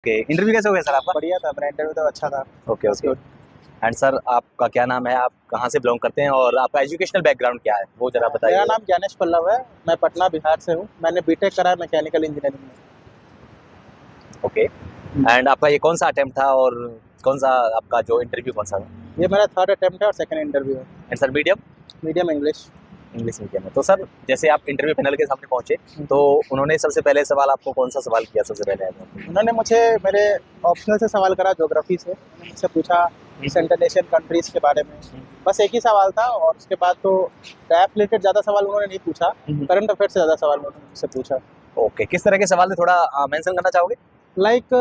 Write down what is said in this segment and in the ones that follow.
Okay, interview कैसे हो गया सर आपका? बढ़िया था, मेरा इंटरव्यू तो अच्छा था। Okay okay. एंड सर आपका क्या नाम है, आप कहाँ से बिलोंग करते हैं और आपका एजुकेशनल बैकग्राउंड क्या है वो जरा बताइए। मेरा नाम ज्ञानेश पल्लव है, मैं पटना बिहार से हूँ। मैंने बीटेक करा है मैकेनिकल इंजीनियरिंग में। ओके। एंड आपका ये कौन सा अटेम्प्ट था और कौन सा आपका जो इंटरव्यू कौन सा था? ये मेरा थर्ड अटेम्प्ट है और सेकंड इंटरव्यू है। And sir medium? Medium English. English medium है। तो सर जैसे आप इंटरव्यू पैनल के सामने पहुंचे तो उन्होंने सबसे पहले सवाल आपको कौन सा सवाल किया सबसे पहले? उन्होंने मुझे मेरे ऑप्शनल से सवाल करा, ज्योग्राफी से। उन्होंने मुझसे पूछा सेंट्रल एशियन कंट्रीज के बारे में। बस एक ही सवाल था और उसके बाद तो रैप रिलेटेड ज़्यादा सवाल उन्होंने नहीं पूछा, करंट अफेयर से ज़्यादा सवाल उन्होंने मुझसे पूछा। ओके, किस तरह के सवाल थे थोड़ा मेंशन करना चाहोगे? लाइक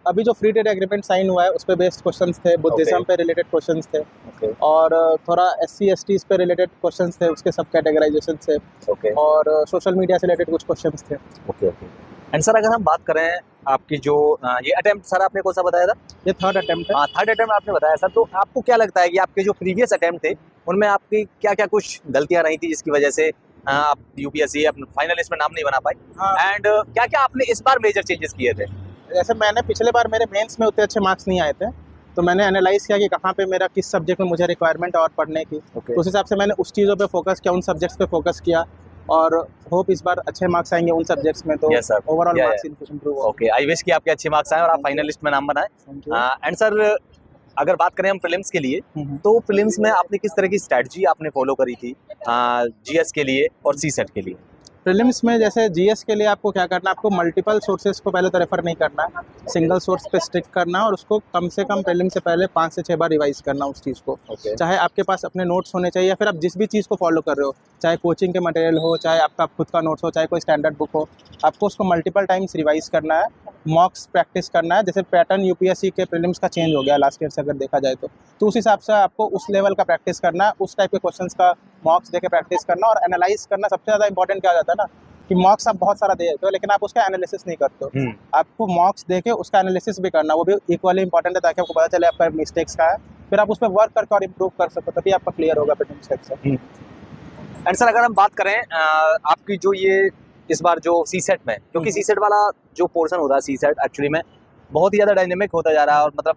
अभी जो फ्री ट्रेड एग्रीमेंट साइन हुआ है उस पे बेस्ड क्वेश्चंस थे, बुद्धिज्म पे रिलेटेड क्वेश्चंस थे। ओके और थोड़ा SC STs पे रिलेटेड क्वेश्चंस थे, उसके सब कैटेगराइजेशन थे। ओके और सोशल मीडिया से रिलेटेड कुछ क्वेश्चंस थे। Okay okay. एंड सर अगर हम बात करें आपकी जो ये अटेम्प्ट सर आपने कौन सा बताया था? ये थर्ड अटेम्प्ट है। हाँ, थर्ड अटेम्प्ट आपने बताया सर। तो आपको क्या लगता है कि आपके जो प्रीवियस अटेम्प्ट थे उनमें आपकी क्या क्या कुछ गलतियां रही थी जिसकी वजह से आप UPSC अपने फाइनल लिस्ट में नाम नहीं बना पाए? हाँ। एंड क्या क्या आपने इस बार मेजर चेंजेस किए थे? जैसे मैंने पिछले बार मेरे मेंस में उतने अच्छे मार्क्स नहीं आए थे, तो मैंने एनालाइज किया कि कहाँ पे मेरा किस सब्जेक्ट में मुझे रिक्वायरमेंट और पढ़ने की। Okay. तो उस हिसाब से मैंने उस चीज़ों पे फोकस किया, उन सब्जेक्ट्स पे फोकस किया और होप इस बार अच्छे मार्क्स आएंगे उन सब्जेक्ट्स में, तो Yes, sir. Overall Yeah, marks improve हो। ओके, आई विश कि आपके अच्छे मार्क्स आए और आप फाइनल लिस्ट में नाम बनाएं। Thank you. एंड सर अगर बात करें हम प्रीलिम्स के लिए तो प्रीलिम्स में आपने किस तरह की स्ट्रैटेजी आपने फॉलो करी थी GS के लिए और CSET के लिए? प्रीलिम्स में जैसे GS के लिए आपको क्या करना है, आपको मल्टीपल सोर्सेज को पहले तो रेफर नहीं करना है, सिंगल सोर्स पे स्टिक करना है और उसको कम से कम प्रीलिम से पहले 5 से 6 बार रिवाइज करना उस चीज़ को। Okay. चाहे आपके पास अपने नोट्स होने चाहिए या फिर आप जिस भी चीज़ को फॉलो कर रहे हो, चाहे कोचिंग के मटेरियल हो, चाहे आपका खुद का नोट्स हो, चाहे कोई स्टैंडर्ड बुक हो, आपको उसको मल्टीपल टाइम्स रिवाइज करना है, मॉक्स प्रैक्टिस करना है। जैसे पैटर्न UPSC के प्रीलिम्स का चेंज हो गया लास्ट ईयर से अगर देखा जाए तो उस हिसाब से आपको उस लेवल का प्रैक्टिस करना है, उस टाइप के क्वेश्चंस का मॉक्स देके प्रैक्टिस करना और एनालाइज करना। सबसे ज़्यादा इंपॉर्टेंट क्या हो जाता है ना कि मॉक्स आप बहुत सारा दे देते हो लेकिन आप उसका एनालिसिस नहीं करते हो। आपको मॉक्स देके उसका एनालिसिस भी करना, वो भी इक्वली इंपॉर्टेंट है ताकि आपको पता चले आपका मिस्टेक्स का है, फिर आप उस पर वर्क करके और इम्प्रूव कर सको, तभी आपका क्लियर होगा प्रीलिम्स से। एंड सर अगर हम बात करें आपकी जो ये इस बार जो CSET में, क्योंकि CSET वाला जो पोर्शन होता है CSET एक्चुअली में बहुत ही ज़्यादा डायनेमिक होता जा रहा है और मतलब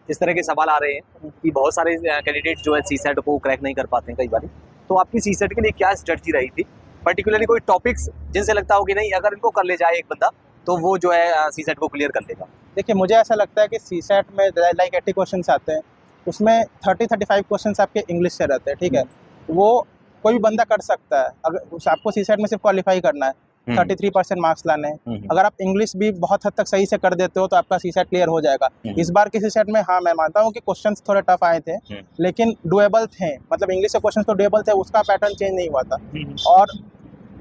इस तरह के सवाल आ रहे हैं कि बहुत सारे कैंडिडेट जो है CSET को क्रैक नहीं कर पाते हैं कई बार। तो आपकी CSET के लिए क्या स्ट्रेटजी रही थी, पर्टिकुलरली कोई टॉपिक्स जिनसे लगता हो कि नहीं अगर इनको कर ले जाए एक बंदा तो वो जो है CSET को क्लियर कर लेगा? देखिए मुझे ऐसा लगता है कि CSET में लाइक 80 क्वेश्चन आते हैं, उसमें 30-35 क्वेश्चन आपके इंग्लिश से रहते हैं, ठीक है। वो कोई भी बंदा कर सकता है, अगर आपको CSET में सिर्फ क्वालिफाई करना है, 33% मार्क्स लाने हैं। अगर आप इंग्लिश भी बहुत हद तक सही से कर देते हो तो आपका CSET क्लियर हो जाएगा। इस बार के CSET में हाँ मैं मानता हूँ कि क्वेश्चंस थोड़े टफ आए थे लेकिन डुएबल थे, मतलब इंग्लिश के क्वेश्चंस तो डुएबल थे, उसका पैटर्न चेंज नहीं हुआ था। और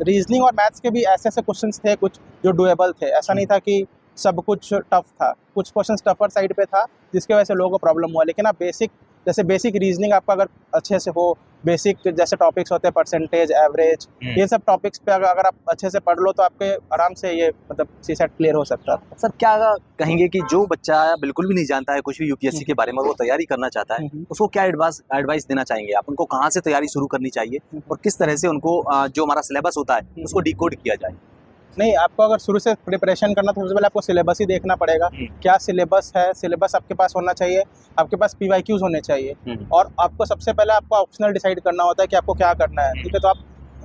रीजनिंग और मैथ्स के भी ऐसे ऐसे क्वेश्चंस थे कुछ जो डुएबल थे, ऐसा नहीं था कि सब कुछ टफ था, कुछ क्वेश्चंस टफर साइड पे था जिसकी वजह से लोगों को प्रॉब्लम हुआ। लेकिन आप बेसिक रीजनिंग आपका अगर अच्छे से हो, बेसिक जैसे टॉपिक्स होते हैं परसेंटेज, एवरेज, ये सब टॉपिक्स पे अगर आप अच्छे से पढ़ लो तो आपके आराम से ये मतलब CSET क्लियर हो सकता है। सर क्या कहेंगे कि जो बच्चा बिल्कुल भी नहीं जानता है कुछ भी UPSC के बारे में और वो तैयारी करना चाहता है उसको क्या एडवाइस देना चाहेंगे आप? उनको कहाँ से तैयारी शुरू करनी चाहिए और किस तरह से उनको जो हमारा सिलेबस होता है उसको डिकोड किया जाए? नहीं, आपको अगर शुरू से प्रिपरेशन करना तो सबसे पहले आपको सिलेबस ही देखना पड़ेगा, क्या सिलेबस है। सिलेबस आपके पास होना चाहिए, आपके पास PYQs होने चाहिए और आपको सबसे पहले आपको ऑप्शनल डिसाइड करना होता है कि आपको क्या करना है, ठीक है। तो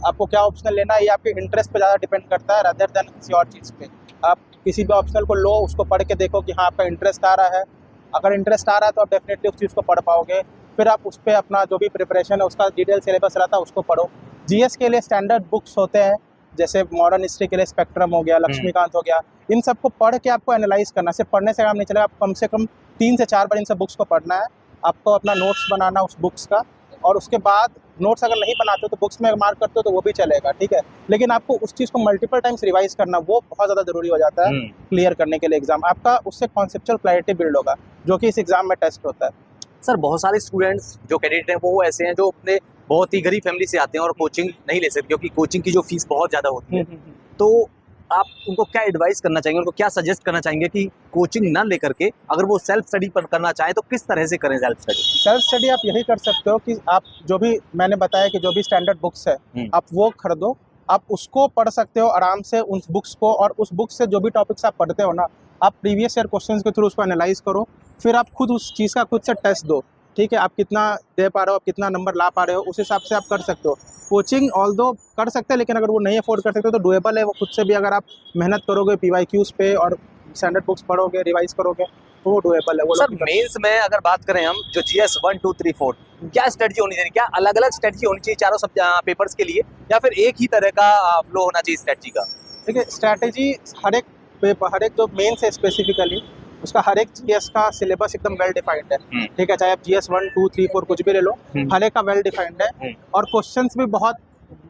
आपको क्या ऑप्शनल लेना है ये आपके इंटरेस्ट पे ज़्यादा डिपेंड करता है रादर देन किसी और चीज़ पे। आप किसी भी ऑप्शनल को लो, उसको पढ़ के देखो कि हाँ आपका इंटरेस्ट आ रहा है। अगर इंटरेस्ट आ रहा है तो आप डेफिनेटली उस चीज़ को पढ़ पाओगे, फिर आप उस पर अपना जो भी प्रिपरेशन है उसका डिटेल सिलेबस रहता है उसको पढ़ो। GS के लिए स्टैंडर्ड बुक्स होते हैं, जैसे मॉडर्न हिस्ट्री के लिए स्पेक्ट्रम हो गया, लक्ष्मीकांत हो गया, इन सबको पढ़ के आपको एनालाइज करना। सिर्फ पढ़ने से काम नहीं चलेगा, आप कम से कम 3 से 4 बार इन सब बुक्स को पढ़ना है। आपको अपना नोट्स बनाना उस बुक्स का और उसके बाद नोट्स अगर नहीं बनाते हो तो बुक्स में मार्क करते हो तो वो भी चलेगा, ठीक है। लेकिन आपको उस चीज़ को मल्टीपल टाइम्स रिवाइज करना वो बहुत ज़्यादा ज़रूरी हो जाता है क्लियर करने के लिए एग्जाम। आपका उससे कॉन्सेप्चुअल क्लैरिटी बिल्ड होगा जो कि इस एग्जाम में टेस्ट होता है। सर बहुत सारे स्टूडेंट्स जो कैंडिडेट हैं वो ऐसे हैं जो अपने बहुत ही गरीब फैमिली से आते हैं और कोचिंग नहीं ले सकते क्योंकि कोचिंग की जो फीस बहुत ज़्यादा होती है। तो आप उनको क्या एडवाइस करना चाहेंगे, उनको क्या सजेस्ट करना चाहेंगे कि कोचिंग ना लेकर के अगर वो सेल्फ स्टडी पर करना चाहे तो किस तरह से करें? सेल्फ स्टडी आप यही कर सकते हो कि आप जो भी मैंने बताया कि जो भी स्टैंडर्ड बुक्स है आप वो खरीदो, आप उसको पढ़ सकते हो आराम से उन बुक्स को, और उस बुक से जो भी टॉपिक्स आप पढ़ते हो ना आप प्रीवियस ईयर क्वेश्चंस के थ्रू उसको एनालाइज करो, फिर आप खुद उस चीज़ का खुद से टेस्ट दो, ठीक है। आप कितना दे पा रहे हो, आप कितना नंबर ला पा रहे हो, उस हिसाब से आप कर सकते हो। कोचिंग ऑल्दो कर सकते हैं, लेकिन अगर वो नहीं अफोर्ड कर सकते तो डुएबल है वो खुद से भी। अगर आप मेहनत करोगे PYQs पे और स्टैंडर्ड बुक्स पढ़ोगे, रिवाइज करोगे, तो वो डुएबल है। वो सर मेंस में अगर बात करें हम, जो GS 1 2 3 4, क्या स्ट्रेटजी होनी चाहिए? क्या अलग अलग स्ट्रेटजी होनी चाहिए चारों सब पेपर्स के लिए, या फिर एक ही तरह का फ्लो होना चाहिए स्ट्रेटजी का? देखिए, स्ट्रैटेजी हर एक पेपर, हर एक जो मेंस है स्पेसिफिकली, उसका हर एक GS का सिलेबस एकदम वेल डिफाइंड है, ठीक है। चाहे आप GS 1 2 3 4 कुछ भी ले लो, हर एक का वेल डिफाइंड है। और क्वेश्चंस भी बहुत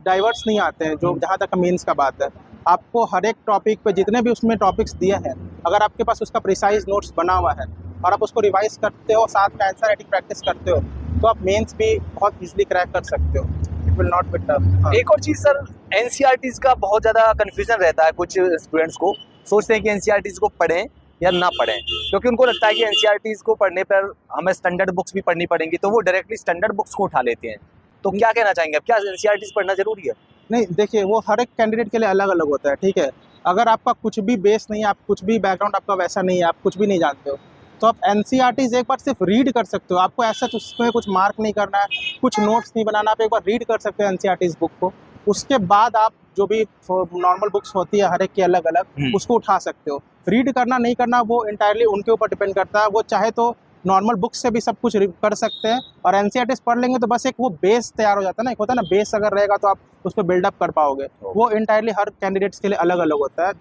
डाइवर्स नहीं आते हैं। जो जहाँ तक मेंस का बात है, आपको हर एक टॉपिक पे जितने भी उसमें टॉपिक्स दिए हैं, अगर आपके पास उसका प्रिसाइज नोट्स बना हुआ है और आप उसको रिवाइज करते हो, साथ में आंसर राइटिंग प्रैक्टिस करते हो, तो आप मेंस भी बहुत इजीली क्रैक कर सकते हो। It will not be tough. एक और चीज़ सर, NCERTs का बहुत ज़्यादा कन्फ्यूजन रहता है कुछ स्टूडेंट्स को। सोचते हैं कि NCERTs को पढ़ें या ना पढ़ें, क्योंकि उनको लगता है कि NCERTs को पढ़ने पर हमें स्टैंडर्ड बुक्स भी पढ़नी पड़ेंगी, तो वो डायरेक्टली स्टैंडर्ड बुक्स को उठा लेते हैं। तो क्या कहना चाहेंगे आप, क्या NCERTs पढ़ना जरूरी है? नहीं, देखिए, वो हर एक कैंडिडेट के लिए अलग अलग होता है, ठीक है। अगर आपका कुछ भी बेस नहीं है, आप कुछ भी बैकग्राउंड आपका वैसा नहीं है, आप कुछ भी नहीं जानते हो, तो आप NCERTs एक बार सिर्फ रीड कर सकते हो। आपको ऐसा उसमें कुछ मार्क नहीं करना है, कुछ नोट्स नहीं बनाना, आप एक बार रीड कर सकते हो NCERTs बुक को। उसके बाद आप जो भी नॉर्मल बुक्स होती है हर एक की अलग अलग, उसको उठा सकते हो। रीड करना नहीं करना वो इंटायरली उनके ऊपर डिपेंड करता है। वो चाहे तो नॉर्मल बुक से भी सब कुछ कर सकते हैं, और NCERTs पढ़ लेंगे तो बस एक वो बेस तैयार हो जाता है ना। एक होता है ना, बेस अगर रहेगा तो आप उस पर बिल्डअप कर पाओगे। वो इंटायरली हर कैंडिडेट्स के लिए अलग अलग होता है।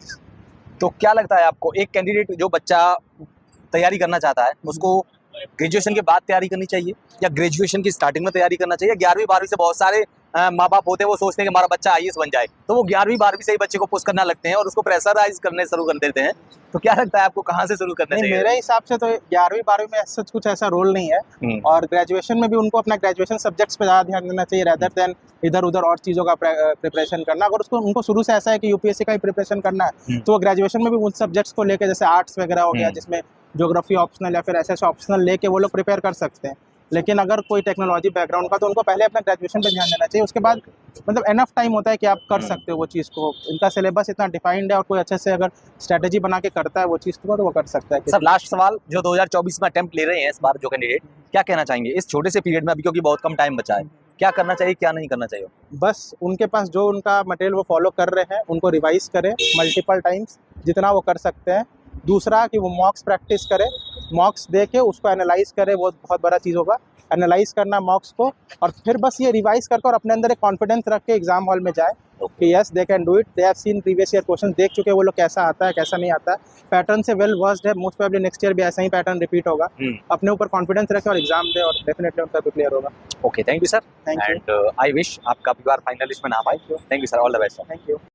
तो क्या लगता है आपको, एक कैंडिडेट जो बच्चा तैयारी करना चाहता है, उसको ग्रेजुएशन के बाद तैयारी करनी चाहिए, या ग्रेजुएशन की स्टार्टिंग में तैयारी करना चाहिए? 11वीं 12वीं से बहुत सारे माँ बाप होते हैं, वो सोचते हैं कि हमारा बच्चा IAS बन जाए, तो वो 11वीं 12वीं से ही बच्चे को पुश करना लगते हैं और उसको प्रेशराइज करने शुरू कर देते हैं। तो क्या लगता है आपको, कहाँ से शुरू करना चाहिए? मेरे हिसाब से तो 11वीं 12वीं में सच कुछ ऐसा रोल नहीं है, और ग्रेजुएशन में भी उनको अपना ग्रेजुएशन सब्जेक्ट्स पे ज़्यादा ध्यान देना चाहिए, रेदर देन इधर उधर और चीज़ों का प्रिपरेशन करना। अगर उसको उनको शुरू से ऐसा है कि UPSC का ही प्रिपरेशन करना है, तो वो ग्रेजुएशन में भी उन सब्जेक्ट्स को लेकर, जैसे आर्ट्स वगैरह हो गया जिसमें ज्योग्राफी ऑप्शनल या फिर ऐसे ऑप्शनल लेके वो लोग प्रिपेयर कर सकते हैं। लेकिन अगर कोई टेक्नोलॉजी बैकग्राउंड का, तो उनको पहले अपना ग्रेजुएशन पे ध्यान देना चाहिए। उसके बाद मतलब एनफ टाइम होता है कि आप कर सकते हो वो चीज़ को। इनका सिलेबस इतना डिफाइंड है, और कोई अच्छे से अगर स्ट्रेटेजी बना के करता है वो चीज़ को, तो वो कर सकता है। सर लास्ट सवाल, जो 2024 में अटेम्प्ट ले रहे हैं इस बार जो कैंडिडेट, क्या कहना चाहेंगे इस छोटे से पीरियड में, अभी क्योंकि बहुत कम टाइम बचा है, क्या करना चाहिए क्या नहीं करना चाहिए? बस उनके पास जो उनका मटेरियल वो फॉलो कर रहे हैं, उनको रिवाइज करें मल्टीपल टाइम्स जितना वो कर सकते हैं। दूसरा कि वो मॉक्स प्रैक्टिस करें, मॉक्स दे के उसको एनालाइज करें, वो बहुत बड़ा चीज़ होगा एनालाइज करना मॉक्स को। और फिर बस ये रिवाइज करके और अपने अंदर एक कॉन्फिडेंस रख के एग्जाम हॉल में जाए कि yes they can do it, they have seen previous year question, देख चुके वो लोग कैसा आता है कैसा नहीं आता है, पैटर्न से वेल वर्स्ड है। मोस्ट प्रोबेबली नेक्स्ट ईयर भी ऐसा ही पैटर्न रिपीट होगा। अपने ऊपर कॉन्फिडेंस रखें और एग्जाम दे, और डेफिनेटली उनका भी क्लियर होगा। Okay, thank you sir, thank you, and I wish आपका भी बार फाइनलिस्ट में नाम आए। Thank you sir, all the best. Thank you.